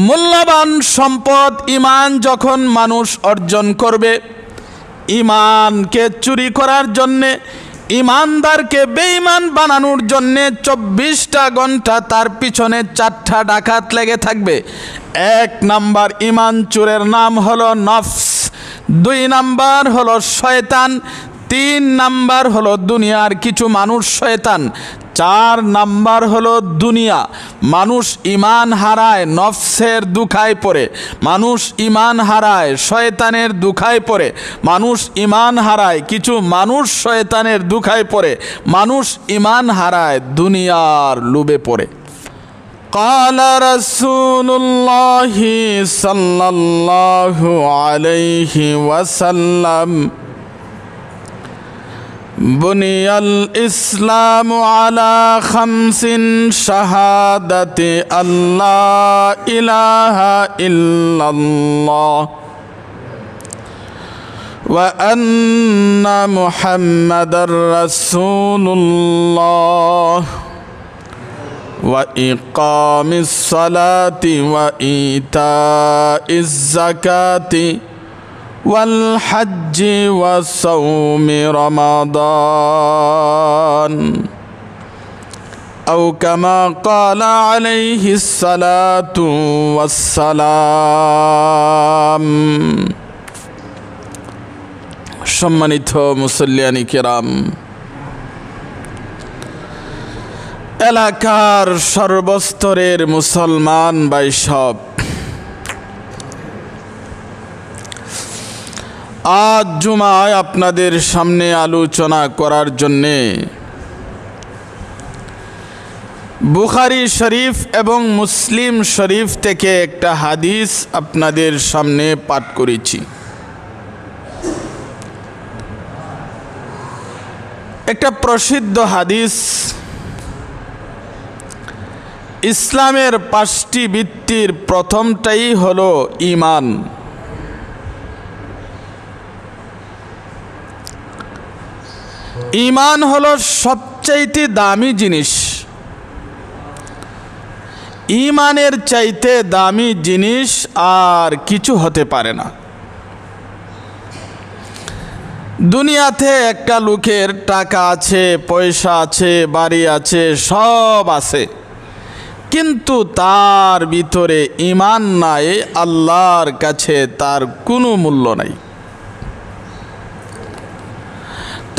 মূল্যবান সম্পদ ঈমান যখন মানুষ অর্জন করবে, ঈমানকে চুরি করার জন্যে, ঈমানদারকে বেঈমান বানানোর জন্যে 24টা ঘন্টা তার পিছনে 4টা ডাকাত লেগে থাকবে। 1 নাম্বার ঈমান চোরের নাম হলো নফস, 2 নাম্বার হলো শয়তান, 3 নাম্বার হলো দুনিয়ার কিছু মানুষ শয়তান, 4 নাম্বার হলো দুনিয়া। মানুষ ঈমান হারায় নফসের দুখায় পড়ে, মানুষ ঈমান হারায় শয়তানের দুখায় পড়ে, মানুষ ঈমান হারায় কিছু মানুষ শয়তানের দুখায় পড়ে, মানুষ ঈমান হারায় দুনিয়ার লোভে পড়ে। قال رسول الله صلى الله عليه وسلم بني الإسلام على 5 شهادة أن لا إله إلا الله وأن محمدا رسول الله وإقام الصلاة وإيتاء الزكاة والحج وصوم رمضان أو كما قال عليه الصلاة والسلام। সম্মানিত মুসল্লিয়ানি কিরাম, এলাকার সর্বস্তরের মুসলমান ভাই সব, আজ জুমায় আপনাদের সামনে আলোচনা করার জন্যে বুখারী শরীফ এবং মুসলিম শরীফ থেকে একটা হাদিস আপনাদের সামনে পাঠ করেছি। একটা প্রসিদ্ধ হাদিস, ইসলামের 5টি ভিত্তির প্রথমটাই হলো ঈমান। ঈমান হলো সবচাইতে দামি জিনিস। ঈমানের চাইতে দামি জিনিস আর কিছু হতে পারে না। দুনিয়াতে একটা লোকের টাকা আছে, পয়সা আছে, বাড়ি আছে, সব আছে, কিন্তু তার ভিতরে ঈমান নাই, আল্লাহর কাছে তার কোনো মূল্য নাই।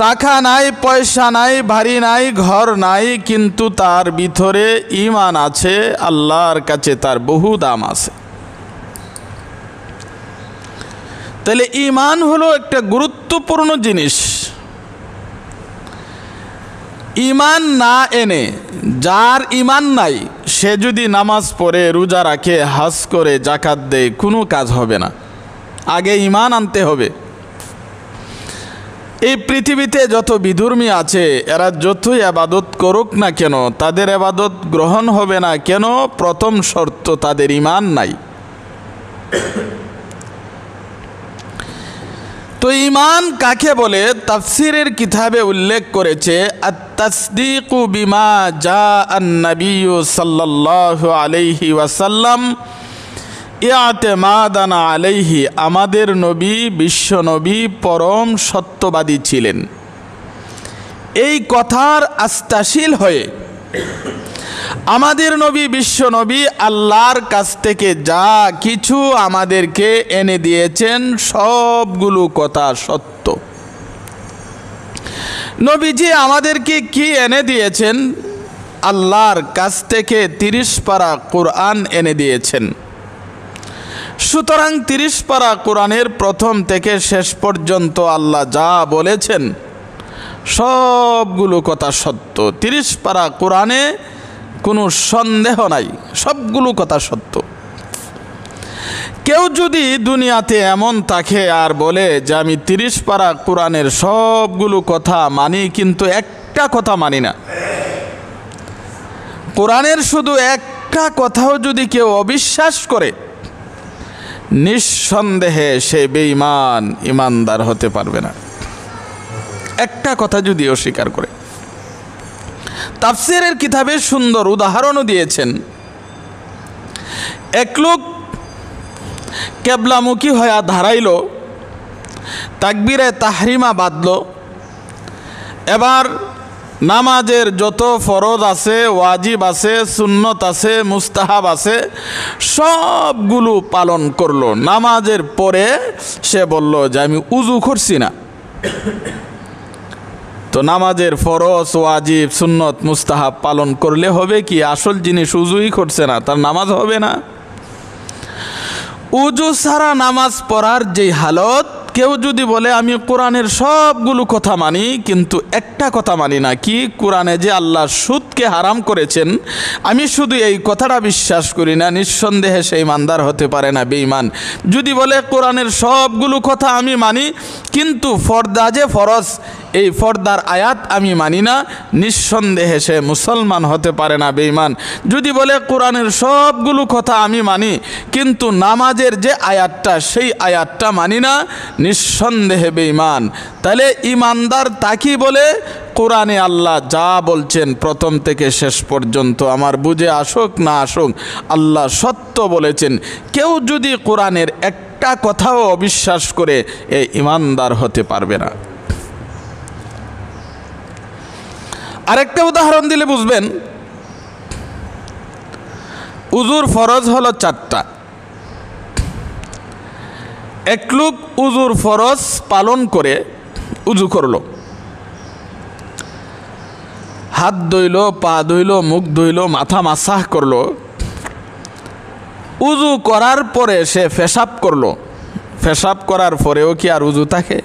টাকা নাই, পয়সা নাই, বাড়ি নাই, ঘর নাই, কিন্তু তার ভিতরে ঈমান আছে, আল্লাহর কাছে তার বহু দাম আছে। তাহলে ঈমান হলো একটা গুরুত্বপূর্ণ জিনিস। ঈমান না এনে, যার ঈমান নাই, সে যদি নামাজ পড়ে, রোজা রাখে, হজ করে, যাকাত দেয়, কোনো কাজ হবে না। আগে ঈমান আনতে হবে। এই পৃথিবীতে যত বিধর্মী আছে, এরা যতই ইবাদত করুক না কেন, তাদের ইবাদত গ্রহণ হবে না। কেন? প্রথম শর্ত, তাদের ঈমান নাই। তো ঈমান কাকে বলে? তাফসীরের কিতাবে উল্লেখ করেছে, আত-তাসদীকু বিমা জাআন নবিয়্যু সাল্লাল্লাহু আলাইহি ওয়াসাল্লাম ইআতিমাদান আলাইহি। আমাদের নবী, বিশ্ব নবী পরম সত্যবাদী ছিলেন। এই কথার আস্থাশীল হয়ে আমাদের নবী, বিশ্ব নবী আল্লাহর কাছ থেকে যা কিছু আমাদেরকে এনে দিয়েছেন, সবগুলো কথা সত্য। নবীজি আমাদেরকে কি এনে দিয়েছেন? আল্লাহর কাছ থেকে 30 পারা কোরআন এনে দিয়েছেন। সুতরাং 30 পারা কোরআনের প্রথম থেকে শেষ পর্যন্ত আল্লাহ যা বলেছেন, সবগুলো কথা সত্য। 30 পারা কোরআনে কোনো সন্দেহ নাই, সবগুলো কথা সত্য। কেউ যদি দুনিয়াতে এমন থাকে আর বলে যে আমি 30 পারা কোরআনের সবগুলো কথা মানি, কিন্তু একটা কথা মানি না, কোরআনের শুধু একটা কথাও যদি কেউ অবিশ্বাস করে, নিঃসন্দেহে সে বেঈমান, ঈমানদার হতে পারবে না। একটা কথা যদি অস্বীকার করে। তাফসীরের কিতাবে সুন্দর উদাহরণও দিয়েছেন। এক লোক কেবলামুখী হয়ে দাঁড়াইল, তাকবীরে তাহরিমা বাঁধল। এবার নামাজের যত ফরজ আছে, ওয়াজিব আছে, সুন্নত আছে, মুস্তাহাব আছে, সবগুলো পালন করলো। নামাজের পরে সে বলল যে আমি উজু করছি না। তো নামাজের ফরজ, ওয়াজিব, সুন্নত, মুস্তাহাব পালন করলে হবে কি? আসল জিনিস উজুই করছে না, তার নামাজ হবে না। উজু ছাড়া নামাজ পড়ার যে হালত, কেউ যদি বলে আমি কোরআনের সবগুলো কথা মানি কিন্তু একটা কথা মানি না, কি? কোরআনে যে আল্লাহ সুদকে হারাম করেছেন আমি শুধু এই কথাটা বিশ্বাস করি না, নিঃসন্দেহে সেই ইমানদার হতে পারে না, বেঈমান। যদি বলে কোরআনের সবগুলো কথা আমি মানি কিন্তু ফর্দা যে ফরজ, এই ফর্দার আয়াত আমি মানি না, নিঃসন্দেহে সে মুসলমান হতে পারে না, বেঈমান। যদি বলে কোরআনের সবগুলো কথা আমি মানি কিন্তু নামাজের যে আয়াতটা সেই আয়াতটা মানি না, নিঃসন্দেহে বেঈমান। তাহলে ইমানদার তাকি বলে কোরআনে আল্লাহ যা বলছেন প্রথম থেকে শেষ পর্যন্ত, আমার বুঝে আসুক না আসুক, আল্লাহ সত্য বলেছেন। কেউ যদি কোরআনের একটা কথাও অবিশ্বাস করে এ ইমানদার হতে পারবে না। আরেকটা উদাহরণ দিলে বুঝবেন। উজুর ফরজ হলো 4টা। এক লোক উজুর ফরজ পালন করে উজু করলো, হাত ধুইল, পা ধুইল, মুখ ধুইল, মাথা মাসাহ করলো। উজু করার পরে সে পেশাব করলো। পেশাব করার পরেও কি আর উজু থাকে?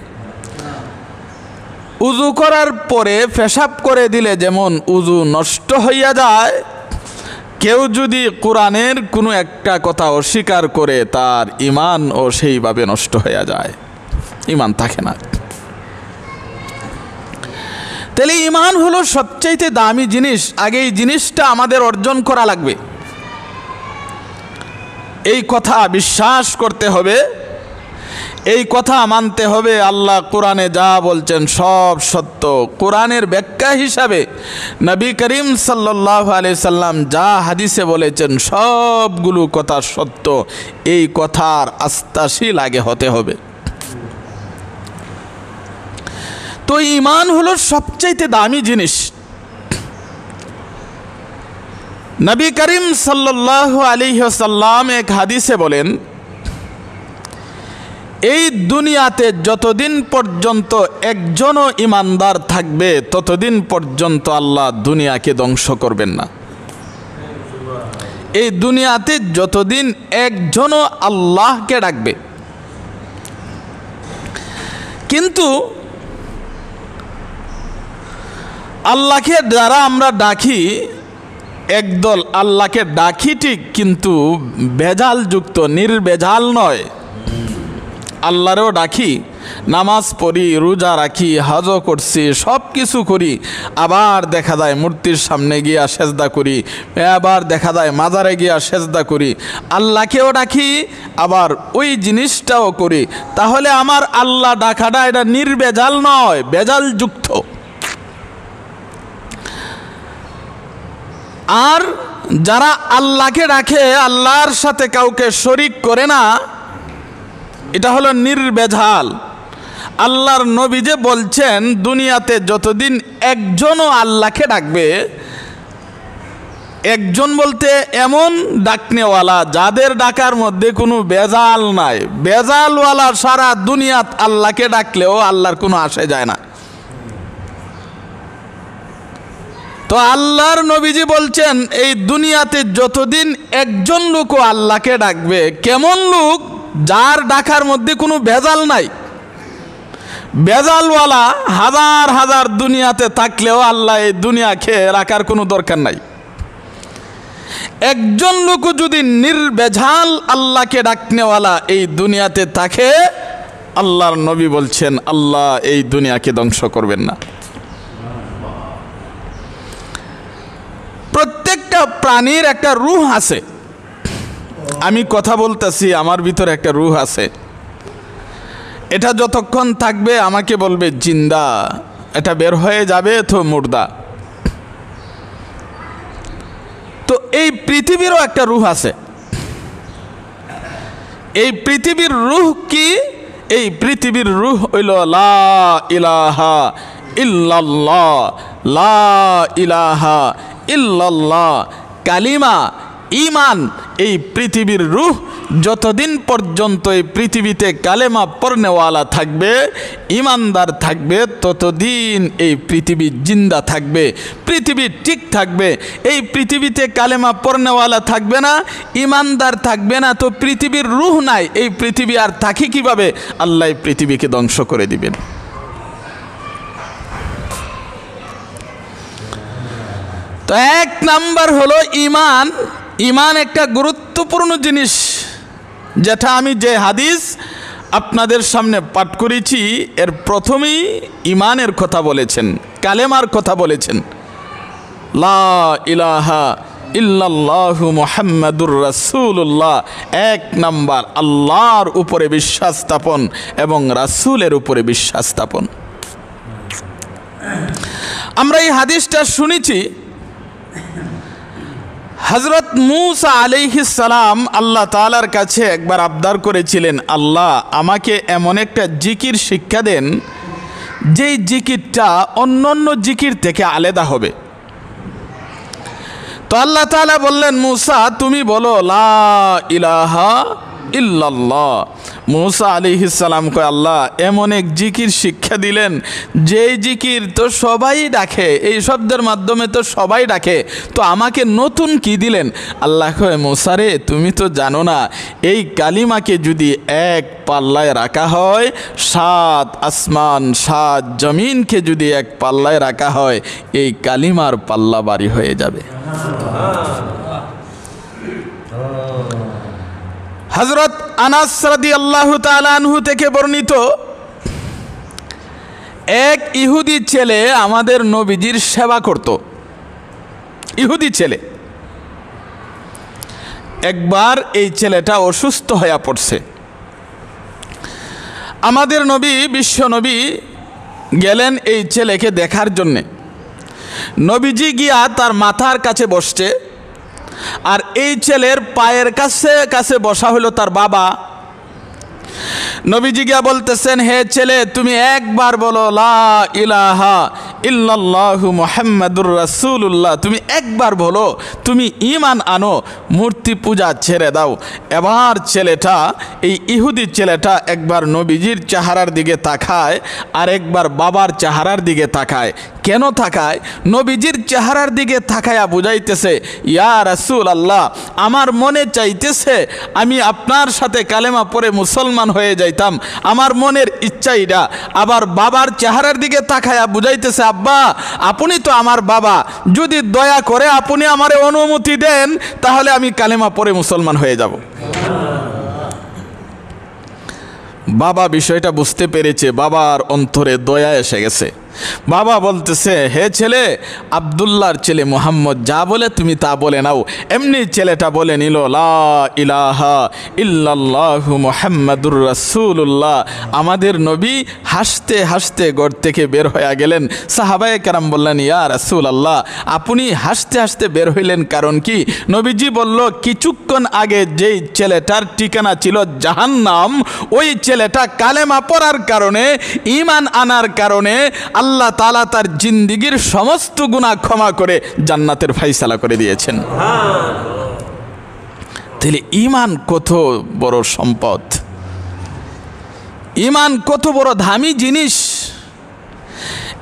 উজু করার পরে পেশাব করে দিলে যেমন উজু নষ্ট হইয়া যায়, কেউ যদি কোরআনের কোনো একটা কথা অস্বীকার করে তার ঈমানও সেইভাবে নষ্ট হইয়া যায়, ঈমান থাকে না। তাহলে ঈমান হলো সবচাইতে দামি জিনিস। আগে এই জিনিসটা আমাদের অর্জন করা লাগবে, এই কথা বিশ্বাস করতে হবে, এই কথা মানতে হবে। আল্লাহ কোরআনে যা বলছেন সব সত্য। কোরআনের ব্যাখ্যা হিসাবে নবী করিম সাল্লাল্লাহু আলাইহি সাল্লাম যা হাদিসে বলেছেন সবগুলো কথা সত্য। এই কথার আস্থাশীল আগে হতে হবে। তো ঈমান হলো সবচাইতে দামি জিনিস। নবী করিম সাল্লাল্লাহু আলাইহি ওয়াসাল্লাম এক হাদিসে বলেন, এই দুনিয়াতে যতদিন পর্যন্ত একজনও ইমানদার থাকবে ততদিন পর্যন্ত আল্লাহ দুনিয়াকে ধ্বংস করবেন না। এই দুনিয়াতে যতদিন একজনও আল্লাহকে ডাকবে। কিন্তু আল্লাহকে যারা আমরা ডাকি, একদল আল্লাহকে ডাকি ঠিক, কিন্তু ভেজালযুক্ত, নির্ভেজাল নয়। আল্লাহরেও ডাকি, নামাজ পড়ি, রোজা রাখি, হজ করছি, সব কিছু করি, আবার দেখা যায় মূর্তির সামনে গিয়া সেজদা করি, আবার দেখা যায় মাজারে গিয়া সেজদা করি। আল্লাহকেও ডাকি আবার ওই জিনিসটাও করি। তাহলে আমার আল্লাহ ডাকাটা এটা নির্ভেজাল নয়, ভেজালযুক্ত। আর যারা আল্লাহকে ডাকে, আল্লাহর সাথে কাউকে শরিক করে না, এটা হলো নির্ভেজাল। আল্লাহর নবী যে বলছেন দুনিয়াতে যতদিন একজনও আল্লাহকে ডাকবে, একজন বলতে এমন ডাকনেওয়ালা যাদের ডাকার মধ্যে কোনো বেজাল নাই। বেজালওয়ালা সারা দুনিয়াত আল্লাহকে ডাকলেও আল্লাহর কোনো আসে যায় না। তো আল্লাহর নবীজি বলছেন এই দুনিয়াতে যতদিন একজন লোকও আল্লাহকে ডাকবে, কেমন লোক? যার ডাকার মধ্যে কোনো ভেজাল নাই। ভেজালওয়ালা হাজার হাজার দুনিয়াতে থাকলেও আল্লাহ এই দুনিয়া খেয়ে রাখার কোনো দরকার নাই। একজন লোক যদি নির্ভেজাল আল্লাহকে ডাকনেওয়ালা এই দুনিয়াতে থাকে, আল্লাহর নবী বলছেন আল্লাহ এই দুনিয়াকে ধ্বংস করবেন না। প্রত্যেকটা প্রাণীর একটা রূহ আছে। আমি কথা বলতেছি, আমার ভিতরে একটা রূহ আছে। এটা যতক্ষণ থাকবে আমাকে বলবে জিন্দা, এটা বের হয়ে যাবে তো মুর্দা। তো এই পৃথিবীরও একটা রূহ আছে। এই পৃথিবীর রূহ কি? এই পৃথিবীর রূহ হইল লা ইলাহা ইল্লাল্লাহ, লা ইলাহা ইল্লাল্লাহ, কালিমা, ঈমান। এই পৃথিবীর রূহ যতদিন পর্যন্ত এই পৃথিবীতে কালেমা পড়নেওয়ালা থাকবে, ঈমানদার থাকবে, ততদিন এই পৃথিবী জিন্দা থাকবে, পৃথিবী ঠিক থাকবে। এই পৃথিবীতে কালেমা পড়নেওয়ালা থাকবে না, ঈমানদার থাকবে না, তো পৃথিবীর রূহ নাই, এই পৃথিবী আর থাকি কিভাবে? আল্লাহ এই পৃথিবীকে ধ্বংস করে দিবেন। তো এক নাম্বার হলো ঈমান। ঈমান একটা গুরুত্বপূর্ণ জিনিস, যেটা আমি যে হাদিস আপনাদের সামনে পাঠ করেছি এর প্রথমেই ঈমানের কথা বলেছেন, কালেমার কথা বলেছেন, লা ইলাহা ইল্লাল্লাহু মুহাম্মাদুর রাসূলুল্লাহ। এক নাম্বার আল্লাহর উপরে বিশ্বাস স্থাপন এবং রাসূলের উপরে বিশ্বাস স্থাপন। আমরা এই হাদিসটা শুনেছি, হযরত মূসা আলাইহিস সালাম আল্লাহ তাআলার কাছে একবার আবদার করেছিলেন, আল্লাহ আমাকে এমন একটা জিকির শিক্ষা দেন যেই জিকিরটা অন্যান্য জিকির থেকে আলাদা হবে। তো আল্লাহ তাআলা বললেন, মূসা তুমি বলো লা ইলাহা ইল্লাল্লাহ। মূসা আলাইহিস সালাম কয়, আল্লাহ এমন এক জিকির শিক্ষা দিলেন যেই জিকির তো সবাই ডাকে, এই শব্দের মাধ্যমে তো সবাই ডাকে, তো আমাকে নতুন কি দিলেন? আল্লাহ কয়, মূসা রে তুমি তো জানো না, এই কালিমাকে যদি এক পাল্লায় রাখা হয়, 7 আসমান 7 জমিনকে যদি এক পাল্লায় রাখা হয়, এই কালিমার পাল্লা ভারী হয়ে যাবে। হযরত আনাস রাদিয়াল্লাহু তাআলা আনহু থেকে বর্ণিত, এক ইহুদি ছেলে আমাদের নবীজির সেবা করত। ইহুদি ছেলে, একবার এই ছেলেটা অসুস্থ হয়ে পড়ছে। আমাদের নবী, বিশ্ব নবী গেলেন এই ছেলেকে দেখার জন্যে। নবীজি গিয়া তার মাথার কাছে বসছে, আর এই ছেলের পায়ের কাছে কাছে বসা হলো তার বাবা। নবীজি গিয়া বলতেছেন, হে ছেলে তুমি একবার বলো লা ইলাহা ইল্লাল্লাহু মুহাম্মাদুর রাসূলুল্লাহ, তুমি একবার বলো, তুমি ঈমান আনো, মূর্তি পূজা ছেড়ে দাও। এবার ছেলেটা, এই ইহুদি ছেলেটা একবার নবীজির চেহারার দিকে তাকায় আর একবার বাবার চেহারার দিকে তাকায়। কেন তাকায়? নবীজির চেহারার দিকে তাকায়া বুঝাইতেছে, ইয়া রাসূলুল্লাহ আমার মনে চাইতেছে আমি আপনার সাথে কালেমা পড়ে মুসলমান হয়ে যাইতাম, আমার মনের ইচ্ছা এটা। আবার বাবার চেহারার দিকে তাকায়া বুঝাইতেছে, আব্বা আপনি তো আমার বাবা, যদি দয়া করে আপনি আমারে অনুমতি দেন তাহলে আমি কালেমা পড়ে মুসলমান হয়ে যাব। বাবা বিষয়টা বুঝতে পেরেছে, বাবার অন্তরে দয়া এসে গেছে। বাবা বলতেছে, হে ছেলে, আব্দুল্লাহর ছেলে মুহাম্মদ যা বলে তুমি তা বলে নাও। এমনি ছেলেটা বলে নিল লা ইলাহা ইল্লাল্লাহু মুহাম্মাদুর রাসূলুল্লাহ। আমাদের নবী হাসতে হাসতে ঘর থেকে বের হয়ে গেলেন। সাহাবায়ে কেরাম বললেন, ইয়া রাসূলুল্লাহ আপনি হাসতে হাসতে বের হইলেন কারণ কি? নবীজি বলল, কিছুক্ষণ আগে যেই ছেলেটার ঠিকানা ছিল জাহান্নাম, ওই ছেলেটা কালেমা পড়ার কারণে, ঈমান আনার কারণে আল্লাহ তাআলা তার জিন্দেগীর সমস্ত গুনাহ ক্ষমা করে জান্নাতের ফয়সালা করে দিয়েছেন। তাহলে ঈমান কত বড় সম্পদ, ঈমান কত বড় দামি জিনিস।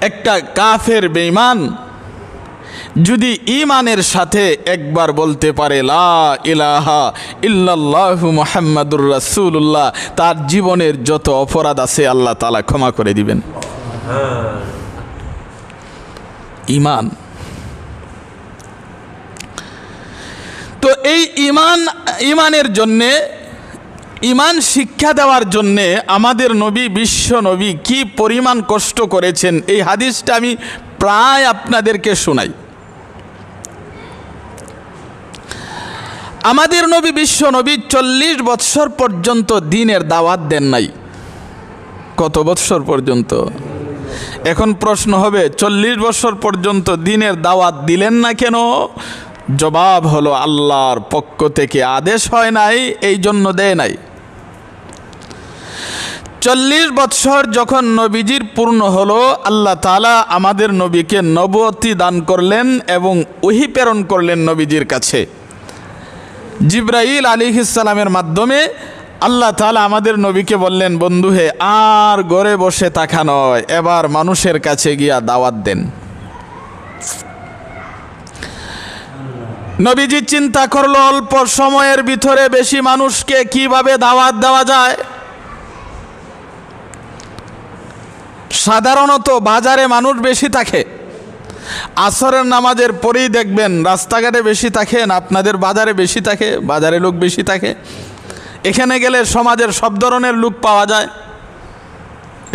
একটা কাফের বেঈমান যদি ঈমানের সাথে একবার বলতে পারে লা ইলাহা ইল্লাল্লাহু মুহাম্মাদুর রাসূলুল্লাহ, তার জীবনের যত অপরাধ আছে আল্লাহ তাআলা ক্ষমা করে দিবেন। ঈমান, তো এই ঈমানের জন্যে, ঈমান শিক্ষা দেওয়ার জন্যে আমাদের নবী, বিশ্ব নবী কি পরিমাণ কষ্ট করেছেন, এই হাদিসটা আমি প্রায় আপনাদেরকে শোনাই। আমাদের নবী, বিশ্ব নবী 40 বৎসর পর্যন্ত দ্বীনের দাওয়াত দেন নাই। কত বৎসর পর্যন্ত? এখন প্রশ্ন হবে, 40 বছর পর্যন্ত দ্বীনের দাওয়াত দিলেন না কেন? জবাব হলো, আল্লাহর পক্ষ থেকে আদেশ হয় নাই, এই জন্য দেয় নাই। 40 বৎসর যখন নবীজির পূর্ণ হলো, আল্লাহ তাআলা আমাদের নবীকে নবুয়তি দান করলেন এবং ওহী প্রেরণ করলেন নবীজির কাছে। জিবরাইল আলাইহিস সালামের মাধ্যমে আল্লাহ তাআলা আমাদের নবীকে বললেন, বন্ধু হে, আর ঘরে বসে থাকা নয়, এবার মানুষের কাছে গিয়া দাওয়াত দেন। নবীজি চিন্তা করলো অল্প সময়ের ভিতরে বেশি মানুষকে কিভাবে দাওয়াত দেওয়া যায়। সাধারণত বাজারে মানুষ বেশি থাকে, আসরের নামাজের পরেই দেখবেন রাস্তাঘাটে বেশি থাকেন, আপনাদের বাজারে বেশি থাকে, বাজারে লোক বেশি থাকে। এখানে গেলে সমাজের সব ধরনের লোক পাওয়া যায়,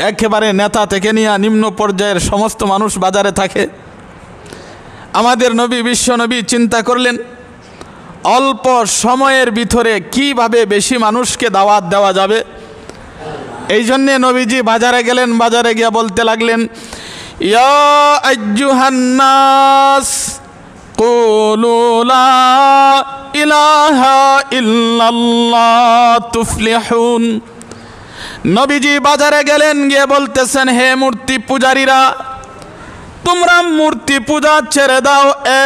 একেবারে নেতা থেকে নিয়ে নিম্ন পর্যায়ের সমস্ত মানুষ বাজারে থাকে। আমাদের নবী, বিশ্ব নবী চিন্তা করলেন অল্প সময়ের ভিতরে কিভাবে বেশি মানুষকে দাওয়াত দেওয়া যাবে। এই জন্যে নবীজি বাজারে গেলেন, বাজারে গিয়ে বলতে লাগলেন, ইয়া আইয়ুহান নাস কুলু লা ইলাহা ইল্লাল্লাহ তুফলিহুন। নবীজি বাজারে গেলেন, গিয়ে বলতেছেন, হে মূর্তি পূজারীরা, তোমরা মূর্তি পূজা ছেড়ে দাও,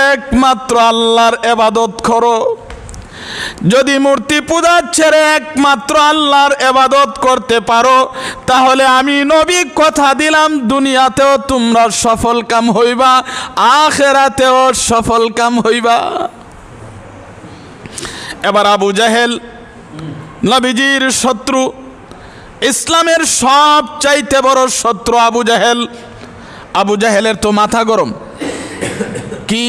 একমাত্র আল্লাহর ইবাদত করো। যদি মূর্তি পূজা ছেড়ে একমাত্র আল্লাহর ইবাদত করতে পারো, তাহলে আমি নবী কথা দিলাম, দুনিয়াতেও তোমরা সফল কাম হইবা, আখিরাতেও সফল কাম হইবা। এবার আবু জাহেল, নবীজির শত্রু, ইসলামের সব চাইতে বড় শত্রু আবু জাহেল। আবু জাহেলের তো মাথা গরম, কি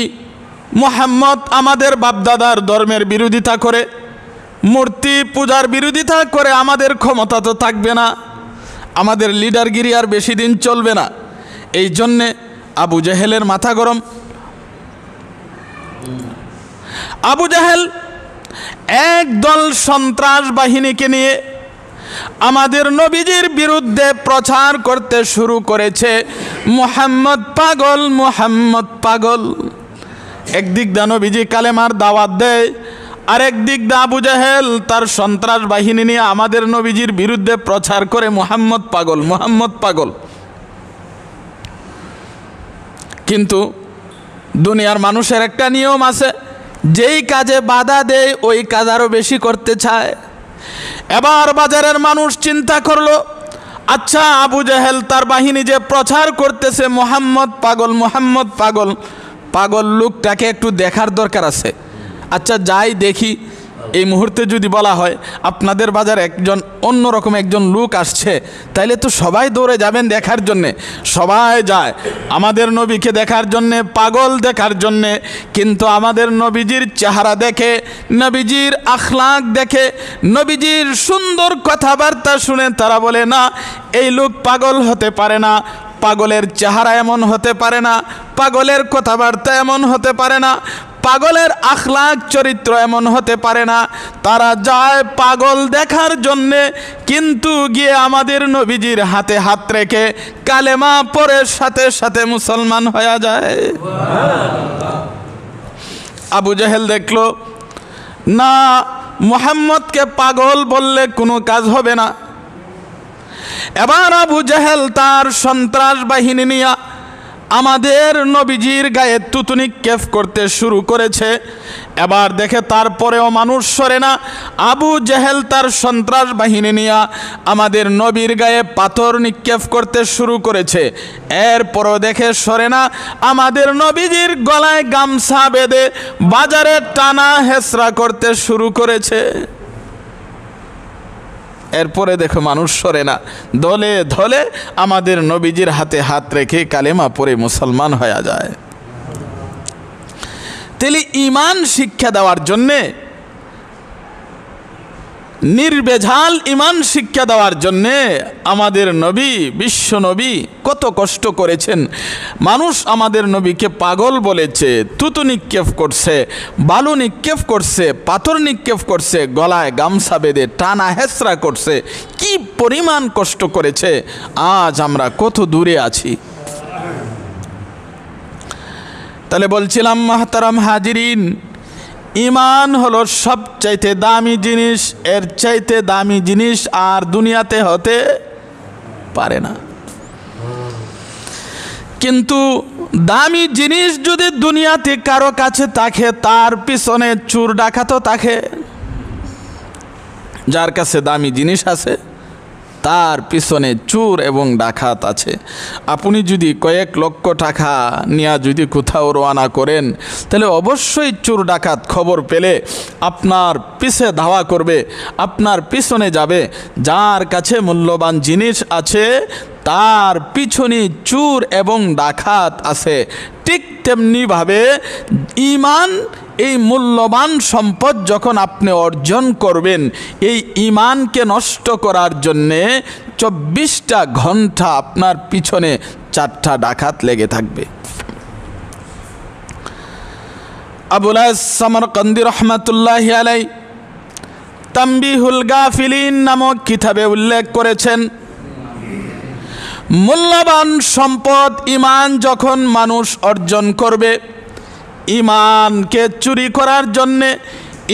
মুহাম্মদ আমাদের বাপদাদার ধর্মের বিরোধিতা করে, মূর্তি পূজার বিরোধিতা করে, আমাদের ক্ষমতা তো থাকবে না, আমাদের লিডারগিরি আর বেশি দিন চলবে না। এই জন্যে আবু জাহেলের মাথা গরম। আবু জাহেল একদল সন্ত্রাস বাহিনীকে নিয়ে আমাদের নবীজির বিরুদ্ধে প্রচার করতে শুরু করেছে, মুহাম্মদ পাগল, মুহাম্মদ পাগল। একদিক দিয়ে নবীজি কালেমার দাওয়াত দেয়, আরেক দিক দিয়ে আবু জাহেল তার সন্ত্রাস বাহিনী নিয়ে আমাদের নবীজির বিরুদ্ধে প্রচার করে, মুহাম্মদ পাগল, মুহাম্মদ পাগল। কিন্তু দুনিয়ার মানুষের একটা নিয়ম আছে, যেই কাজে বাধা দেয় ওই কাজ আরও বেশি করতে চায়। এবার বাজারের মানুষ চিন্তা করলো, আচ্ছা আবু জাহেল তার বাহিনী যে প্রচার করতেছে মুহাম্মদ পাগল, মুহাম্মদ পাগল, পাগল লোকটাকে একটু দেখার দরকার আছে। আচ্ছা যাই দেখি। এই মুহূর্তে যদি বলা হয় আপনাদের বাজারে একজন অন্যরকম একজন লোক আসছে, তাইলে তো সবাই দৌড়ে যাবেন দেখার জন্যে, সবাই যায় আমাদের নবীকে দেখার জন্যে, পাগল দেখার জন্যে। কিন্তু আমাদের নবীজির চেহারা দেখে, নবীজির আখলাক দেখে, নবীজির সুন্দর কথাবার্তা শুনে তারা বলে, না এই লোক পাগল হতে পারে না, পাগলের চেহারা এমন হতে পারে না, পাগলের কথাবার্তা এমন হতে পারে না, পাগলের আখলাক চরিত্র এমন হতে পারে না। তারা যায় পাগল দেখার জন্যে, কিন্তু গিয়ে আমাদের নবীজির হাতে হাত রেখে কালেমা পড়ে সাথে সাথে মুসলমান হয়ে যায়। আবু জাহেল দেখলো না, মুহাম্মদকে পাগল বললে কোনো কাজ হবে না। এবার আবু জাহেল তার সন্ত্রাস বাহিনী নিয়ে আমাদের নবীজির গায়ে থুতু নিক্ষেপ করতে শুরু করেছে। এবার দেখে তারপরেও মানুষ সরে না, আবু জাহেল তার সন্ত্রাস বাহিনী নিয়ে আমাদের নবীর গায়ে পাথর নিক্ষেপ করতে শুরু করেছে। এরপরও দেখে সরে না, আমাদের নবীজির গলায় গামছা বেঁধে বাজারে টানা হেঁচড়া করতে শুরু করেছে। এরপরে দেখো মানুষ সরে না, দলে দলে আমাদের নবীজির হাতে হাত রেখে কালেমা পড়ে মুসলমান হয়ে যায়। তাহলে ঈমান শিক্ষা দেওয়ার জন্যে, নির্ভেজাল ঈমান শিক্ষা দেওয়ার জন্যে আমাদের নবী, বিশ্ব নবী কত কষ্ট করেছেন। মানুষ আমাদের নবীকে পাগল বলেছে, থুতু নিক্ষেপ করছে, বালু নিক্ষেপ করছে, পাথর নিক্ষেপ করছে, গলায় গামছা বেঁধে টানা হেঁচড়া করছে, কি পরিমাণ কষ্ট করেছে। আজ আমরা কত দূরে আছি। তাহলে বলছিলাম মাহতারাম হাজিরিন, ঈমান হলো সবচাইতে দামি জিনিস, এর চাইতে দামি জিনিস আর দুনিয়াতে হতে পারে না। কিন্তু দামি জিনিস যদি দুনিয়াতে কারো কাছে থাকে, তার পিছনে চোর ডাকাতও থাকে। যার কাছে দামি জিনিস আছে তার পিছনে চোর এবং ডাকাত আছে। আপনি যদি কয়েক লক্ষ টাকা নিয়ে যদি কোথাও রওনা করেন, তাহলে অবশ্যই চোর ডাকাত খবর পেলে আপনার পিছে ধাওয়া করবে, আপনার পিছনে যাবে। যার কাছে মূল্যবান জিনিস আছে তার পিছনে চোর এবং ডাকাত আছে। ঠিক তেমনিভাবে ঈমান, এই মূল্যবান সম্পদ যখন আপনি অর্জন করবেন, এই ঈমানকে নষ্ট করার জন্যে 24টা ঘন্টা আপনার পিছনে 4টা ডাকাত লেগে থাকবে। আবুল সামরকন্দি রহমাতুল্লাহি আলাইহি তামবিহুল গাফিলিন নামক কিতাবে উল্লেখ করেছেন, মূল্যবান সম্পদ ঈমান যখন মানুষ অর্জন করবে, ঈমানকে চুরি করার জন্যে,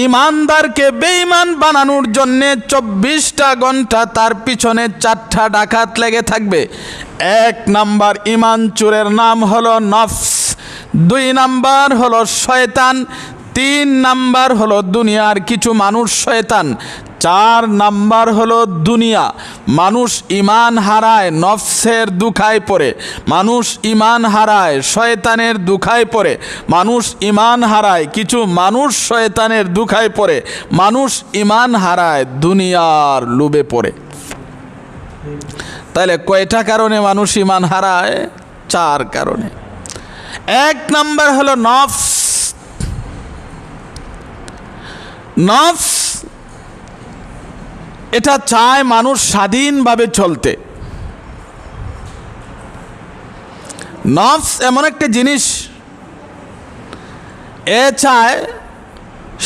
ঈমানদারকে বেঈমান বানানোর জন্যে 24টা ঘন্টা তার পিছনে 4টা ডাকাত লেগে থাকবে। 1 নাম্বার ঈমান চোরের নাম হলো নফস, 2 নাম্বার হলো শয়তান, 3 নাম্বার হলো দুনিয়ার কিছু মানুষ শয়তান, 4 নাম্বার হলো দুনিয়া। মানুষ ঈমান হারায় নফসের দুখায় পড়ে, মানুষ ঈমান হারায় শয়তানের দুখায় পড়ে, মানুষ ঈমান হারায় কিছু মানুষ শয়তানের দুখায় পড়ে, মানুষ ঈমান হারায় দুনিয়ার লোভে পড়ে। তাহলে কয়টা কারণে মানুষ ঈমান হারায়? 4 কারণে। 1 নাম্বার হলো নফস। নফস এটা চায় মানুষ স্বাধীনভাবে চলতে। নফস এমন একটা জিনিস, এ চায়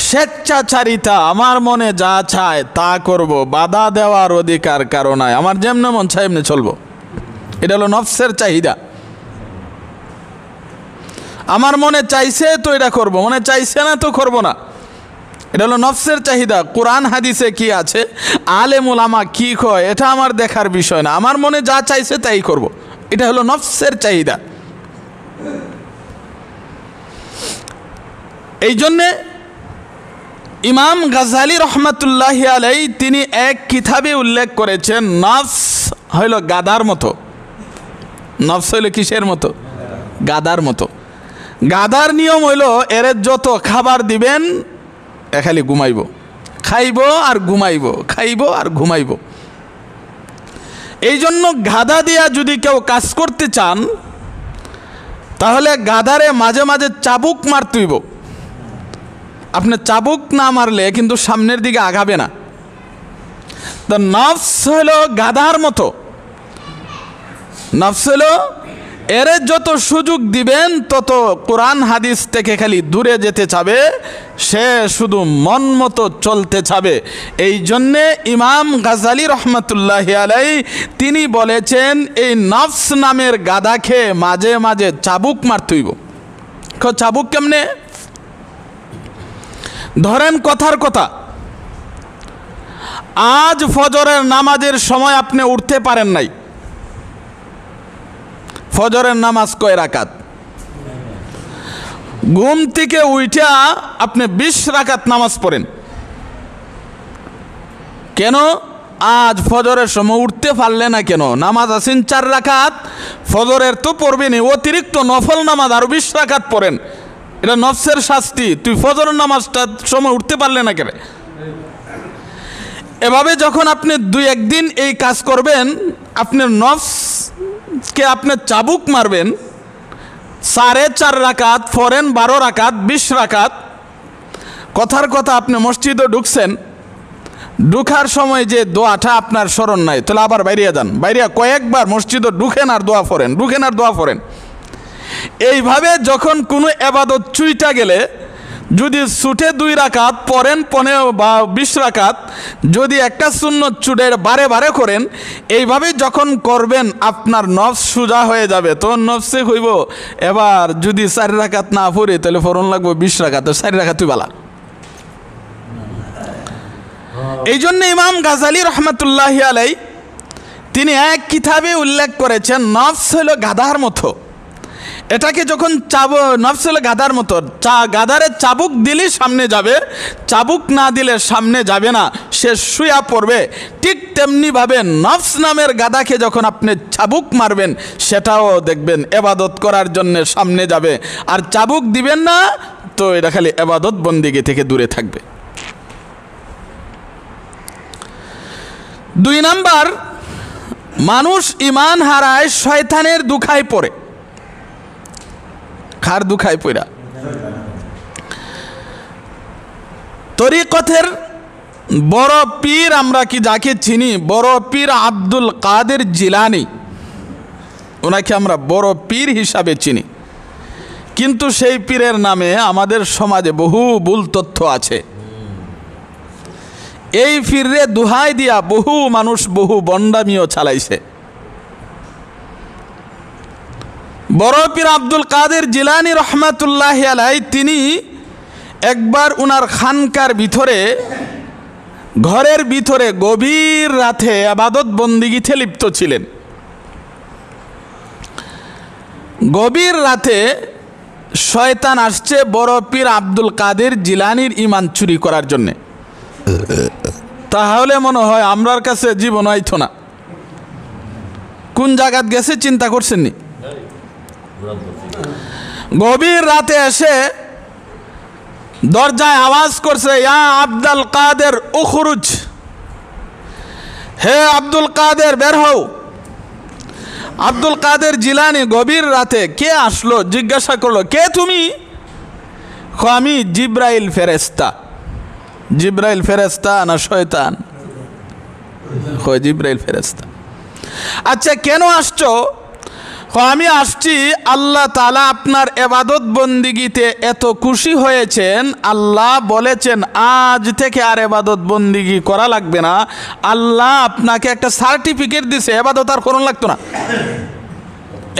স্বেচ্ছাচারিতা, আমার মনে যা চায় তা করব, বাধা দেওয়ার অধিকার কারো নাই, আমার যেমন মন চায় এমনি চলবো। এটা হলো নফসের চাহিদা। আমার মনে চাইছে তো এটা করব, মনে চাইছে না তো করব না। এটা হলো নফসের চাহিদা। কোরআন হাদিসে কি আছে, আলেম ওলামা কি কয়, এটা আমার দেখার বিষয় না, আমার মনে যা চাইছে তাই করব। এটা হলো নফসের চাহিদা। এই জন্যে ইমাম গাজ্জালী রহমাতুল্লাহি আলাইহি তিনি এক কিতাবে উল্লেখ করেছেন, নফস হইল গাদার মতো। নফস হইল কিসের মতো? গাদার মতো। গাদার নিয়ম হইল, এর যত খাবার দিবেন এ খালি ঘুমাইব, খাইব আর ঘুমাইব, খাইব আর ঘুমাইব। এই জন্য গাদা দিয়া যদি কেউ কাজ করতে চান, তাহলে গাদারে মাঝে মাঝে চাবুক মারতেইব। আপনি চাবুক না মারলে কিন্তু সামনের দিকে আগাবে না। তো নফস হইল গাধার মতো। নফস হইল, এর যত সুযোগ দিবেন তত কোরআন হাদিস থেকে খালি দূরে যেতে চাবে, সে শুধু মন মতো চলতে চাবে। এই জন্যে ইমাম গাজ্জালী রহমাতুল্লাহি আলাইহি তিনি বলেছেন, এই নফস নামের গাধাকে মাঝে মাঝে চাবুক মারতেইব। চাবুক কেমনে? ধরেন কথার কথা, আজ ফজরের নামাজের সময় আপনি উঠতে পারেন নাই। ফজরের নামাজ কয় রাকাত? ঘুম থেকে উঠা আপনি 20 রাকাত নামাজ পড়েন। কেন? আজ ফজরের সময় উঠতে পারলে না কেন? নামাজ আছেন 4 রাকাত, ফজরের তো পড়বেনি, অতিরিক্ত নফল নামাজ আরো 20 রাকাত পড়েন। এটা নফসের শাস্তি। তুই ফজরের নামাজটার সময় উঠতে পারলে না কেন? এভাবে যখন আপনি 2-1 দিন এই কাজ করবেন, আপনার নফসকে আপনি চাবুক মারবেন। 4.5 রাকাত পড়েন, 12 রাকাত, 20 রাকাত। কথার কথা, আপনি মসজিদে ঢুকছেন, ঢুকার সময় যে দোয়াটা আপনার স্মরণ নাই, তাহলে আবার বাইরে যান, বাইরে কয়েকবার মসজিদে ঢুকেন আর দোয়া পড়েন, ঢুকেন আর দোয়া পড়েন। এইভাবে যখন কোনো এবাদত চুইটা গেলে, যদি ছুটে 2 রাকাত পড়েন, 15 বা 20 রাকাত, যদি একটা সুন্নত ছুটের বারে বারে করেন, এইভাবে যখন করবেন আপনার নফস সোজা হয়ে যাবে। তো নফসে হইব, এবার যদি 4 রাকাত না পড়ে তাহলে ফরন লাগবে 20 রাকাত, 4 রাকাত তুই বালা। এই জন্য ইমাম গাজ্জালী রহমাতুল্লাহি আলাইহি তিনি এক কিতাবে উল্লেখ করেছেন নফস হলো গাধার মতো। এটাকে যখন নফস হলো গাধার মতো, গাধারে চাবুক দিলে সামনে যাবে, চাবুক না দিলে সামনে যাবে না, সে শুয়া পড়বে। ঠিক তেমনিভাবে নফস নামের গাধাকে যখন আপনি চাবুক মারবেন, সেটাও দেখবেন এবাদত করার জন্য সামনে যাবে, আর চাবুক দিবেন না তো এটা খালি এবাদত বন্দিগি থেকে দূরে থাকবে। 2 নাম্বার, মানুষ ঈমান হারায় শয়তানের দুখায় পড়ে। কার দুখায় পড়া? তরিকতের বড় পীর, আমরা কি যাকে চিনি, বড় পীর আব্দুল কাদের জিলানী, ওনাকে আমরা বড় পীর হিসাবে চিনি, কিন্তু সেই পীরের নামে আমাদের সমাজে বহু ভুল তথ্য আছে। এই পীরে দুহাই দিয়া বহু মানুষ বহু বন্ডামিও চালাইছে। বড় পীর আব্দুল কাদের জিলানী রহমাতুল্লাহ আলাই, তিনি একবার উনার খানকার ভিতরে, ঘরের ভিতরে গভীর রাতে ইবাদত বন্দিগিতে লিপ্ত ছিলেন। গভীর রাতে শয়তান আসছে বড় পীর আব্দুল কাদের জিলানীর ঈমান চুরি করার জন্যে। তাহলে মনে হয় আমরার কাছে জীবন আইতো না। কোন জায়গাত গেছে চিন্তা করছেন নি? গভীর রাতে এসে দরজায় আওয়াজ করছে, ইয়া আব্দুল কাদের উখরুজ, হে আব্দুল কাদের বের হও। আব্দুল কাদের জিলানী গভীর রাতে, কে আসলো জিজ্ঞাসা করলো, কে তুমি? আমি জিব্রাইল ফেরেশতা। জিব্রাইল ফেরেশতা না শয়তান? জিব্রাইল ফেরেশতা। আচ্ছা কেন আসছো? আমি আসছি, আল্লাহ তাআলা আপনার ইবাদত বন্দিগিতে এত খুশি হয়েছেন, আল্লাহ বলেছেন আজ থেকে আর ইবাদত বন্দিগি করা লাগবে না। আল্লাহ আপনাকে একটা সার্টিফিকেট দিছে, ইবাদত আর করণ লাগতো না।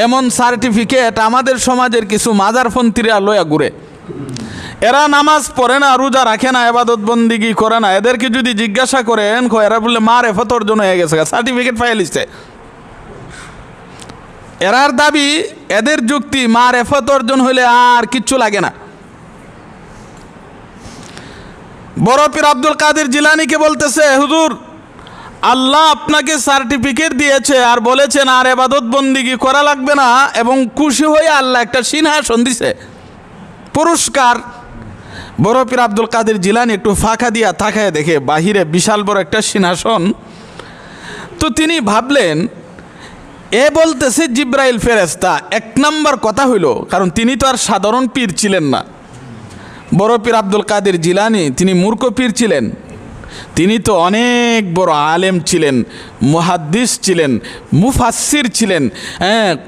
এমন সার্টিফিকেট আমাদের সমাজের কিছু মাজারপন্থীরা লয়া ঘুরে। এরা নামাজ পড়ে না, রোজা রাখে না, ইবাদত বন্দিগি করে না। এদেরকে যদি জিজ্ঞাসা করেন, এরা বললে মারেফত অর্জন হয়ে গেছে, সার্টিফিকেট পাইয়া লিখছে। এরার দাবি, এদের যুক্তি, মারেফত অর্জন হইলে আর কিচ্ছু লাগে না। বড় পীর আব্দুল কাদের জিলানীকে বলতেছে, হুজুর আল্লাহ আপনাকে সার্টিফিকেট দিয়েছে আর বলেছেন আর ইবাদত বন্দিগি করা লাগবে না, এবং খুশি হয়ে আল্লাহ একটা সিংহাসন দিছে, পুরস্কার। বড় পীর আব্দুল কাদের জিলানী একটু ফাঁকা দিয়া তাকায় দেখে বাহিরে বিশাল বড় একটা সিংহাসন। তো তিনি ভাবলেন, এ বলতেছে জিব্রাইল ফেরেশতা। 1 নম্বর কথা হইল, কারণ তিনি তো আর সাধারণ পীর ছিলেন না। বড় পীর আব্দুল কাদের জিলানী তিনি মূর্খ পীর ছিলেন, তিনি তো অনেক বড় আলেম ছিলেন, মুহাদ্দিস ছিলেন, মুফাসসির ছিলেন,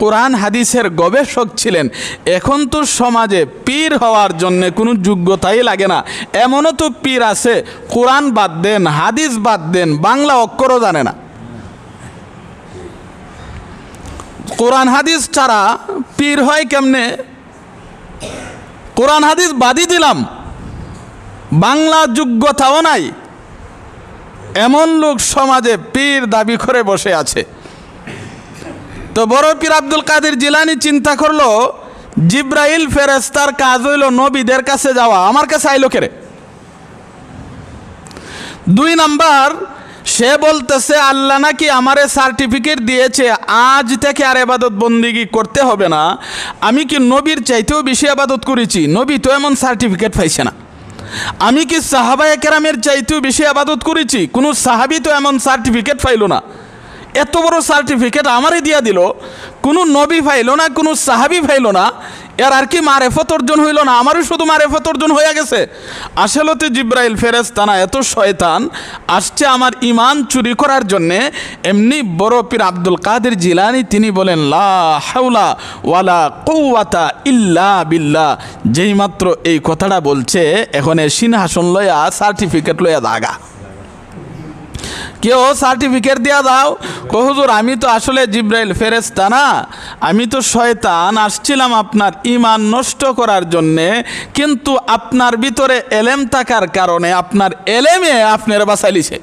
কোরআন হাদিসের গবেষক ছিলেন। এখন তো সমাজে পীর হওয়ার জন্য কোনো যোগ্যতাই লাগে না। এমনও তো পীর আছে, কোরআন বাদ দেন, হাদিস বাদ দেন, বাংলা অক্ষরও জানে না। কোরআন হাদিস ছাড়া পীর হয় কেমনে? কোরআন হাদিস বাদই দিলাম, বাংলা যোগ্যতাও নাই, এমন লোক সমাজে পীর দাবি করে বসে আছে। তো বড় পীর আব্দুল কাদের জিলানী চিন্তা করলো, জিব্রাইল ফেরেশতার কাজ হইল নবীদের কাছে যাওয়া, আমার কাছে আইলো কেরে? 2 নাম্বার, সে বলতেছে আল্লাহ নাকি আমারে সার্টিফিকেট দিয়েছে আজ থেকে আর ইবাদত বন্দিগি করতে হবে না। আমি কি নবীর চাইতেও বেশি ইবাদত করেছি? নবী তো এমন সার্টিফিকেট পাইছে না। আমি কি সাহাবায়ে কেরামের চাইতেও বেশি ইবাদত করেছি? কোনো সাহাবী তো এমন সার্টিফিকেট পাইল না। এত বড় সার্টিফিকেট আমারই দিয়া দিল, কোনো নবী পাইল না, কোনো সাহাবী পাইল না। এর আর কি মারেফত অর্জন হইল না? আমারও শুধু মারেফত অর্জন হয়ে গেছে। আসলতে জিব্রাইল ফেরেশতা না, এত শয়তান আসছে আমার ঈমান চুরি করার জন্যে। এমনি বড় পীর আব্দুল কাদের জিলানী তিনি বলেন, লা হাওলা ওয়ালা কুওয়াতা ইল্লা বিল্লাহ। যেই মাত্র এই কথাটা বলছে, এখন সিংহাসন লয়া সার্টিফিকেট লয়া দাগা। কেউ সার্টিফিকেট দিয়া দাও, হুজুর আমি তো আসলে জিব্রাইল ফেরেশতা না, আমি তো শয়তান, আসছিলাম আপনার ঈমান নষ্ট করার জন্যে, কিন্তু আপনার ভিতরে এলেম থাকার কারণে আপনার এলেমে আপনার বাঁচাইলিছে।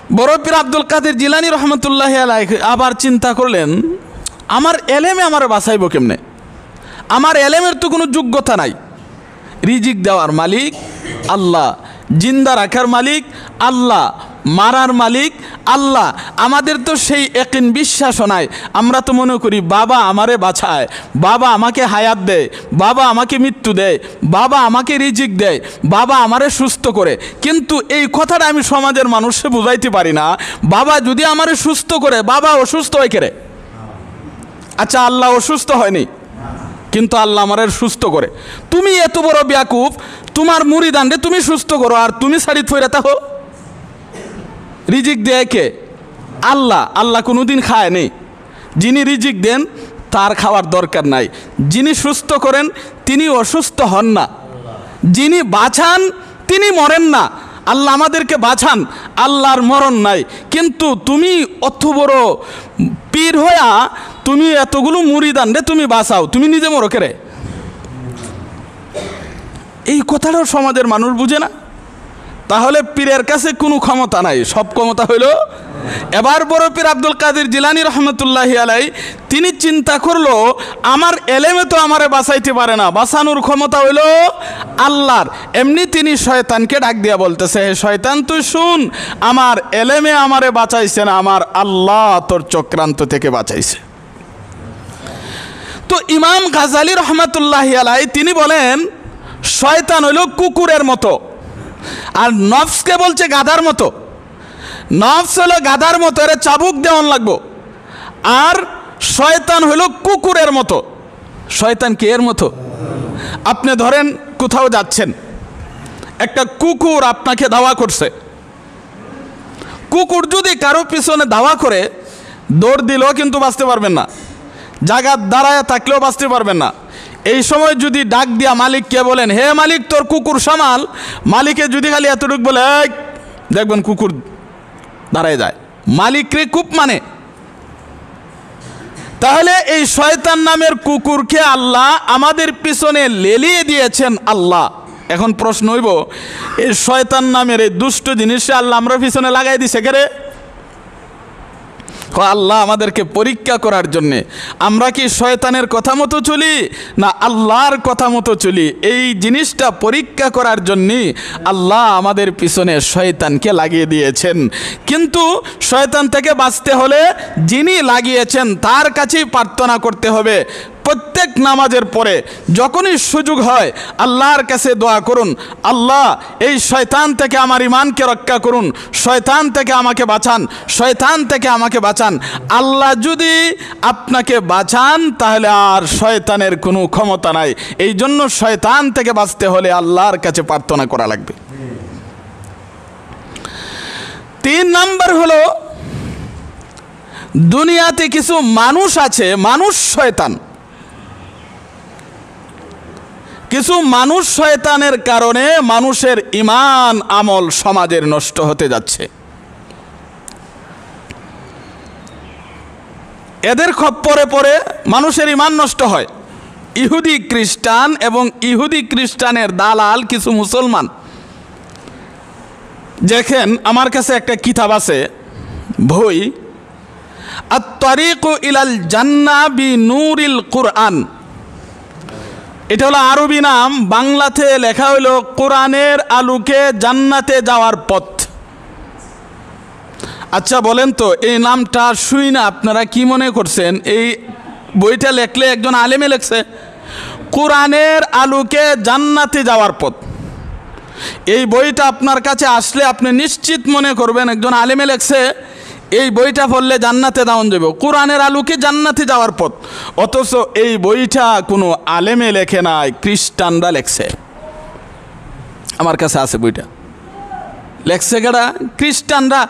বড় পীর আব্দুল কাদের জিলানী রহমতুল্লাহ আলাইহি আবার চিন্তা করলেন, আমার এলেমে আমার বাঁচাইব কেমনে? আমার এলেমের তো কোনো যোগ্যতা নাই। রিজিক দেওয়ার মালিক আল্লাহ, জিন্দা রাখার মালিক আল্লাহ, মারার মালিক আল্লাহ। আমাদের তো সেই ইয়াকিন বিশ্বাসও নাই। আমরা তো মনে করি বাবা আমারে বাঁচায়, বাবা আমাকে হায়াত দেয়, বাবা আমাকে মৃত্যু দেয়, বাবা আমাকে রিজিক দেয়, বাবা আমারে সুস্থ করে। কিন্তু এই কথাটা আমি সমাজের মানুষকে বুঝাইতে পারি না। বাবা যদি আমারে সুস্থ করে, বাবা অসুস্থ হয় কেরে? আচ্ছা, আল্লাহ অসুস্থ হয়নি, কিন্তু আল্লাহ আমারে সুস্থ করে। তুমি এত বড় বেয়াকুফ, তোমার মুরিদানরে তুমি সুস্থ করো আর তুমি সারিত ফইরা থাকো। রিজিক দেয় কে? আল্লাহ। আল্লাহ কোনোদিন খায় নেই। যিনি রিজিক দেন তার খাওয়ার দরকার নাই। যিনি সুস্থ করেন তিনি অসুস্থ হন না। যিনি বাঁচান তিনি মরেন না। আল্লাহ আমাদেরকে বাঁচান, আল্লাহর মরণ নাই। কিন্তু তুমি অত বড় পীর হইয়া তুমি এতগুলো মুরিদানরে তুমি বাঁচাও, তুমি নিজে মরো কেরে? এই কথাটাও সমাজের মানুষ বুঝে না। তাহলে পীরের কাছে কোনো ক্ষমতা নাই, সব ক্ষমতা হইল। এবার বড় পীর আব্দুল কাদের জিলানী রহমতুল্লাহ আলাইহি তিনি চিন্তা করলো, আমার এলেমে তো আমারে বাঁচাইতে পারে না, বাঁচানোর ক্ষমতা হইল আল্লাহর। এমনি তিনি শয়তানকে ডাক দিয়া বলতেছে, হে শয়তান তুই শুন, আমার এলেমে আমারে বাঁচাইছে না, আমার আল্লাহ তোর চক্রান্ত থেকে বাঁচাইছে। তো ইমাম গাজালি রহমতুল্লাহ আলাইহি তিনি বলেন, শয়তান হইল কুকুরের মতো, আর নফসকে বলছে গাধার মতো। নফস হলো গাধার মতো, এর চাবুক দেওয়ান লাগবো। আর শয়তান হলো কুকুরের মতো। শয়তান কি এর মতো? আপনি ধরেন কোথাও যাচ্ছেন, একটা কুকুর আপনাকে ধাওয়া করছে। কুকুর যদি কারো পিছনে ধাওয়া করে, দৌড় দিলেও কিন্তু বাঁচতে পারবেন না, জায়গা দাঁড়ায় থাকলেও বাঁচতে পারবেন না। এই সময় যদি ডাক দিয়া মালিককে বলেন, হে মালিক তোর কুকুর সামাল, মালিকে যদি খালি এতটুকু বলে, দেখবেন কুকুর দাঁড়ায় যায়। মালিকরে খুব মানে। তাহলে এই শয়তান নামের কুকুরকে আল্লাহ আমাদের পিছনে লেলিয়ে দিয়েছেন আল্লাহ। এখন প্রশ্ন হইব, এই শয়তান নামের এই দুষ্ট জিনিসে আল্লাহ আমরা পিছনে লাগাই দিছে কেরে? আল্লাহ আমাদেরকে পরীক্ষা করার জন্যে। আমরা কি শয়তানের কথা মতো চলি না আল্লাহর কথা মতো চলি? এই জিনিসটা পরীক্ষা করার জন্যই আল্লাহ আমাদের পিছনে শয়তানকে লাগিয়ে দিয়েছেন। কিন্তু শয়তান থেকে বাঁচতে হলে যিনি লাগিয়েছেন তার কাছেই প্রার্থনা করতে হবে। প্রত্যেক নামাজের পরে যখনই সুযোগ হয় আল্লাহর কাছে দোয়া করুন, আল্লাহ এই শয়তান থেকে আমার ঈমানকে রক্ষা করুন, শয়তান থেকে আমাকে বাঁচান, শয়তান থেকে আমাকে বাঁচান। আল্লাহ যদি আপনাকে বাঁচান তাহলে আর শয়তানের কোনো ক্ষমতা নাই। এই জন্য শয়তান থেকে বাঁচতে হলে আল্লাহর কাছে প্রার্থনা করা লাগবে। 3 নাম্বার হলো, দুনিয়াতে কিছু মানুষ আছে, মানুষ শয়তান। কিছু মানুষ শয়তানের কারণে মানুষের ঈমান আমল সমাজের নষ্ট হতে যাচ্ছে। এদের খপ্পরে পড়ে মানুষের ঈমান নষ্ট হয়। ইহুদি খ্রিস্টান এবং ইহুদি খ্রিস্টানের দালাল কিছু মুসলমান। দেখেন আমার কাছে একটা কিতাব আছে, বই, আত-তারিকু ইলাল জান্নাহ বিনূরিল কুরআন। এটা হলো আরবি নাম, বাংলাতে লেখা হলো কোরআনের আলোকে জান্নাতে যাওয়ার পথ। আচ্ছা বলেন তো, এই নামটা শুই না আপনারা কি মনে করছেন? এই বইটা লেখলে একজন আলেমে লেখছে, কোরআনের আলোকে জান্নাতে যাওয়ার পথ। এই বইটা আপনার কাছে আসলে আপনি নিশ্চিত মনে করবেন একজন আলেমে লেখছে, এই বইটা পড়লে জান্নাতে যাওয়া যাবে, কোরআনের আলোকে জান্নাতে যাওয়ার পথ। অথচ এই বইটা কোনো আলেমে লেখে নাই, খ্রিস্টানরা লেখছে। আমার কাছে আছে বইটা, লেখছে কেডা? খ্রিস্টানরা।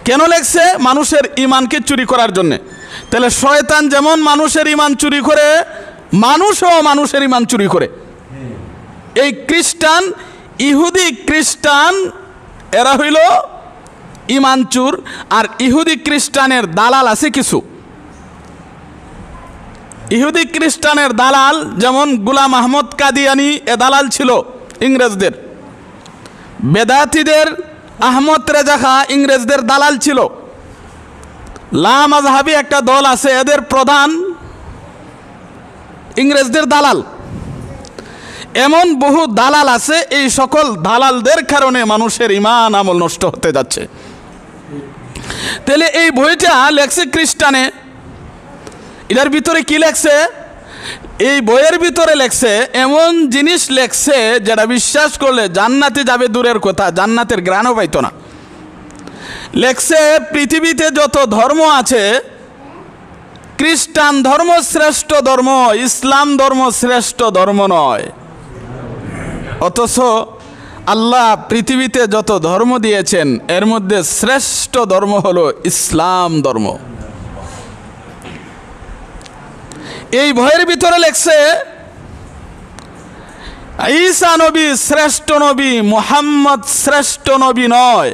কেন লেখছে? মানুষের ঈমানকে চুরি করার জন্য। তাহলে শয়তান যেমন মানুষের ঈমান চুরি করে, মানুষও মানুষের ঈমান চুরি করে। এই খ্রিস্টান, ইহুদি খ্রিস্টান, এরা হইল ঈমান চুর। আর ইহুদি খ্রিস্টানের দালাল আছে কিছু। ইহুদি খ্রিস্টানের দালাল যেমন গোলাম আহমদ কাদিয়ানি, এ দালাল ছিল ইংরেজদের। বেদাতীদের আহমদ রেজা খা ইংরেজদের দালাল ছিল। লা মাযহাবী একটা দল আছে, এদের প্রধান ইংরেজদের দালাল। এমন বহু দালাল আছে, এই সকল দালালদের কারণে মানুষের ঈমান আমল নষ্ট হতে যাচ্ছে। তাহলে এই বইটা লেখছে খ্রিস্টানে, এটার ভিতরে কি লেখছে? এই বইয়ের ভিতরে লেখছে এমন জিনিস লেখছে যেটা বিশ্বাস করলে জান্নাতে যাবে দূরের কথা, জান্নাতের ঘ্রাণও পাইতো না। লেখছে পৃথিবীতে যত ধর্ম আছে, খ্রিস্টান ধর্ম শ্রেষ্ঠ ধর্ম, ইসলাম ধর্ম শ্রেষ্ঠ ধর্ম নয়। অথচ আল্লাহ পৃথিবীতে যত ধর্ম দিয়েছেন এর মধ্যে শ্রেষ্ঠ ধর্ম হলো ইসলাম ধর্ম। এই বইয়ের ভিতরে লেখছে ঈসা নবী শ্রেষ্ঠ নবী, মুহাম্মদ শ্রেষ্ঠ নবী নয়।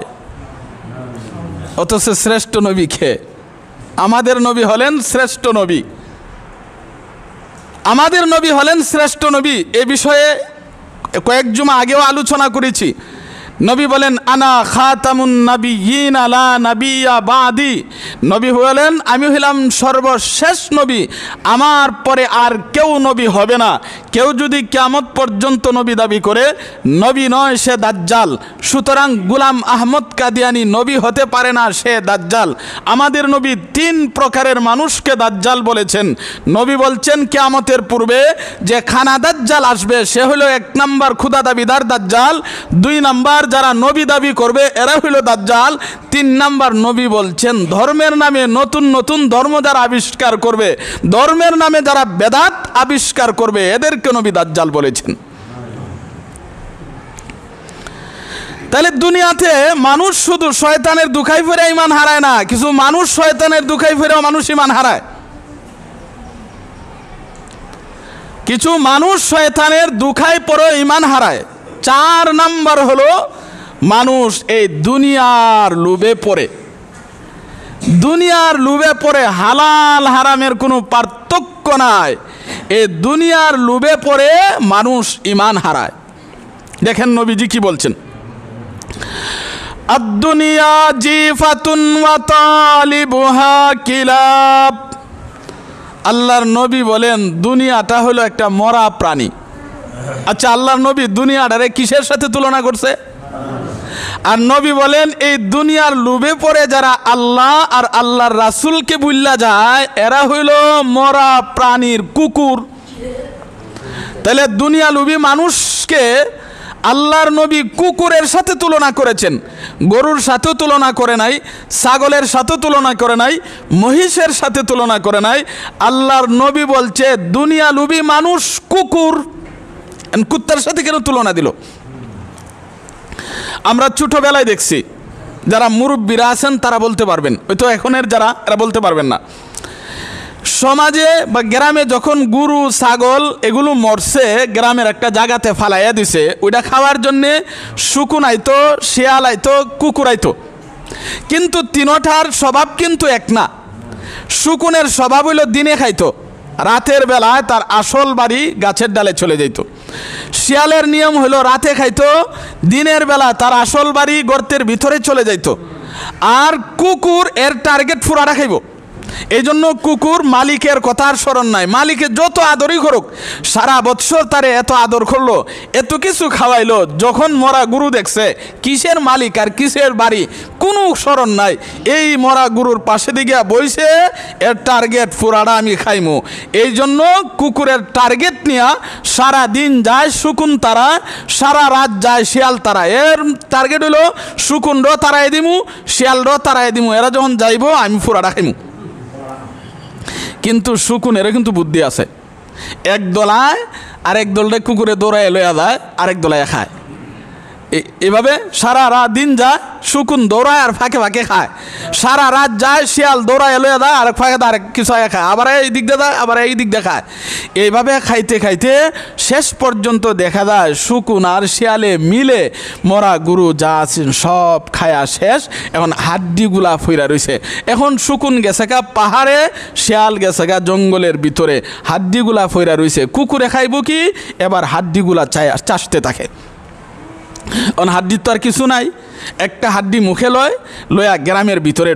অথচ শ্রেষ্ঠ নবী কে? আমাদের নবী হলেন শ্রেষ্ঠ নবী, আমাদের নবী হলেন শ্রেষ্ঠ নবী। এ বিষয়ে কয়েক জুমা আগেও আলোচনা করেছি। নবী বলেন আনা খাতামুন নাবিয়্যিন লা নাবিয়্যা বাদি। নবী বলেন আমি হইলাম সর্বশেষ নবী, আমার পরে আর কেউ নবী হবে না। কেউ যদি কিয়ামত পর্যন্ত নবী দাবি করে, নবী নয়, সে দাজ্জাল। সুতরাং গোলাম আহমদ কাদিয়ানি নবী হতে পারে না, সে দাজ্জাল। আমাদের নবী 3 প্রকারের মানুষকে দাজ্জাল বলেছেন। নবী বলছেন কিয়ামতের পূর্বে যে খানা দাজ্জাল আসবে সে হলো 1 নাম্বার ক্ষুদা দাবিদার দাজ্জাল, 2 নাম্বার যারা নবী দাবি করবে এরা হইল দাজ্জাল, 3 নাম্বার নবী বলছেন ধর্মের নামে নতুন নতুন ধর্ম যারা আবিষ্কার করবে, ধর্মের নামে যারা বেদাত আবিষ্কার করবে এদেরকে নবী দাজ্জাল বলেছেন। তাহলে দুনিয়াতে মানুষ শুধু শয়তানের দুখাই ফেরে ঈমান হারায় না, কিছু মানুষ শয়তানের দুখাই ফেরেও মানুষ ঈমান হারায়। কিছু মানুষ শয়তানের দুখাই পরে ঈমান হারায়। 4 নাম্বার হলো মানুষ এই দুনিয়ার লোভে পড়ে। দুনিয়ার লোভে পড়ে, হালাল হারামের কোনো পার্থক্য নাই। এই দুনিয়ার লোভে পড়ে মানুষ ঈমান হারায়। দেখেন নবীজি কি বলছেন, আদ-দুনিয়া জিফাতুন ওয়া তালিবুহা কিলাব। আল্লাহর নবী বলেন দুনিয়াটা হলো একটা মরা প্রাণী। আচ্ছা, আল্লাহর নবী দুনিয়াটারে কিসের সাথে তুলনা করছে? আর নবী বলেন এই দুনিয়ার লোভে পড়ে যারা আল্লাহ আর আল্লাহর রাসূলকে ভুল্লা যায় এরা হইল মরা প্রাণীর কুকুর। তাহলে দুনিয়া লোভী মানুষকে আল্লাহর নবী কুকুরের সাথে তুলনা করেছেন। গরুর সাথেও তুলনা করে নাই, ছাগলের সাথেও তুলনা করে নাই, মহিষের সাথে তুলনা করে নাই। আল্লাহর নবী বলছে দুনিয়া লোভী মানুষ কুকুর। কুত্তার সাথে কেন তুলনা দিল? আমরা ছোটবেলায় দেখছি, যারা মুরব্বীরা আছেন তারা বলতে পারবেন, হয়তো এখনের যারা এরা বলতে পারবেন না। সমাজে বা গ্রামে যখন গরু ছাগল এগুলো মরছে, গ্রামের একটা জায়গাতে ফালাইয়া দিছে, ওইটা খাওয়ার জন্যে শুকুন আইতো, শিয়াল আইতো, কুকুর আইতো। কিন্তু তিনটার স্বভাব কিন্তু এক না। শুকুনের স্বভাব হইল দিনে খাইতো, রাতের বেলায় তার আসল বাড়ি গাছের ডালে চলে যেত। শিয়ালের নিয়ম হলো রাতে খাইতো, দিনের বেলা তার আসল বাড়ি গর্তের ভিতরে চলে যাইতো। আর কুকুর এর টার্গেট ফুরাটা খাইব। এই জন্য কুকুর মালিকের কথার স্মরণ নাই। মালিকের যত আদরই করুক, সারা বৎসর তারে এত আদর করলো, এত কিছু খাওয়াইলো, যখন মরা গরু দেখছে কিসের মালিক আর কিসের বাড়ি কোনো স্মরণ নাই। এই মরা গরুর পাশে দিকে বইছে, এর টার্গেট ফুরাটা আমি খাইমু। এই জন্য কুকুরের টার্গেট নিয়ে সারা দিন যায় শুকুন তারা, সারা রাত যায় শিয়াল তারা। এর টার্গেট হলো শুকুন র তারাই দিমু, শিয়াল র তারাই দিমু। এরা যখন যাইব আমি ফুরাটা খাইমু। কিন্তু শুকুনেরও কিন্তু বুদ্ধি আছে। এক দলায় আরেক দলটা কুকুরে দৌড়ায় লইয়া যায়, আরেক দলায় খায়। এভাবে সারা রাত দিন যায়, শুকুন দৌড়ায় আর ফাঁকে ফাঁকে খায়। সারা রাত যায় শিয়াল দৌড়ায় লইয়া যায়, আরেক ফাঁকে আরেক কিছু খায়, আবার এই দিক দিয়ে যায়, আবার এই দিক দিয়ে খায়। এইভাবে খাইতে খাইতে শেষ পর্যন্ত দেখা যায় শুকুন আর শিয়ালে মিলে মরা গরু যা আছেন সব খায়া শেষ। এখন হাড্ডিগুলা ফইরা রয়েছে। এখন শুকুন গেছে গা পাহাড়ে, শিয়াল গেছে গা জঙ্গলের ভিতরে, হাড্ডিগুলা ফইরা রয়েছে। কুকুরে খাইব কি? এবার হাড্ডিগুলা চাষতে থাকে। হাড্ডির তো আর কিছু নাই। একটা হাড্ডি মুখে লয়া গ্রামের ভিতরে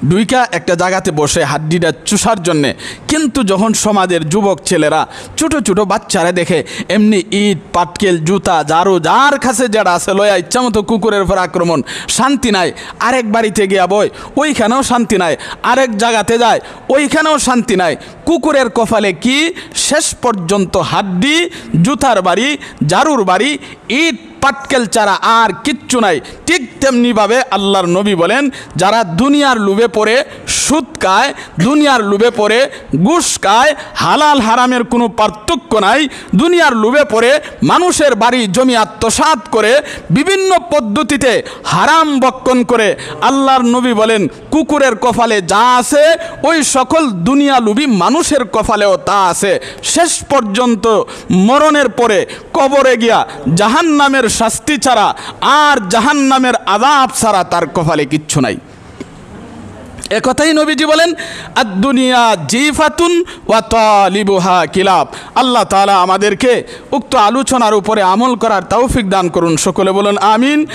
ঢুইকা একটা জায়গাতে বসে হাড্ডিটা চুষার জন্যে। কিন্তু যখন সমাজের যুবক ছেলেরা ছোট ছোট বাচ্চারা দেখে এমনি ইট পাটকেল জুতা ঝাড়ু যার কাছে যেটা আছে লয়া ইচ্ছামতো কুকুরের উপর আক্রমণ, শান্তি নাই। আরেক বাড়িতে গিয়া বয়, ওইখানেও শান্তি নাই। আরেক জায়গাতে যায়, ওইখানেও শান্তি নাই। কুকুরের কপালে কি? শেষ পর্যন্ত হাড্ডি, জুতার বাড়ি, ঝাড়ুর বাড়ি, ইট পাটকেল ছাড়া আর কিচ্ছু নাই। ঠিক তেমনিভাবে আল্লাহর নবী বলেন, যারা দুনিয়ার লোভে পড়ে সুদ খায়, দুনিয়ার লোভে পড়ে ঘুষ খায়, হালাল হারামের কোনো পার্থক্য নাই, দুনিয়ার লোভে পড়ে মানুষের বাড়ি জমি আত্মসাৎ করে বিভিন্ন পদ্ধতিতে হারাম বক্ষণ করে, আল্লাহর নবী বলেন কুকুরের কপালে যা আছে ওই সকল দুনিয়া লোভী মানুষের কপালেও তা আছে। শেষ পর্যন্ত মরণের পরে কবরে গিয়া জাহান্নামের শাস্তি ছাড়া আর জাহান্নামের আযাব ছাড়া তার কপালে কিচ্ছু নাই। একথাই নবীজি বলেন, আদ-দুনিয়া জিফাতুন ওয়া তালিবুহা কিলাব। আল্লাহ তাআলা আমাদেরকে উক্ত আলোচনার উপরে আমল করার তৌফিক দান করুন। সকলে বলুন আমিন।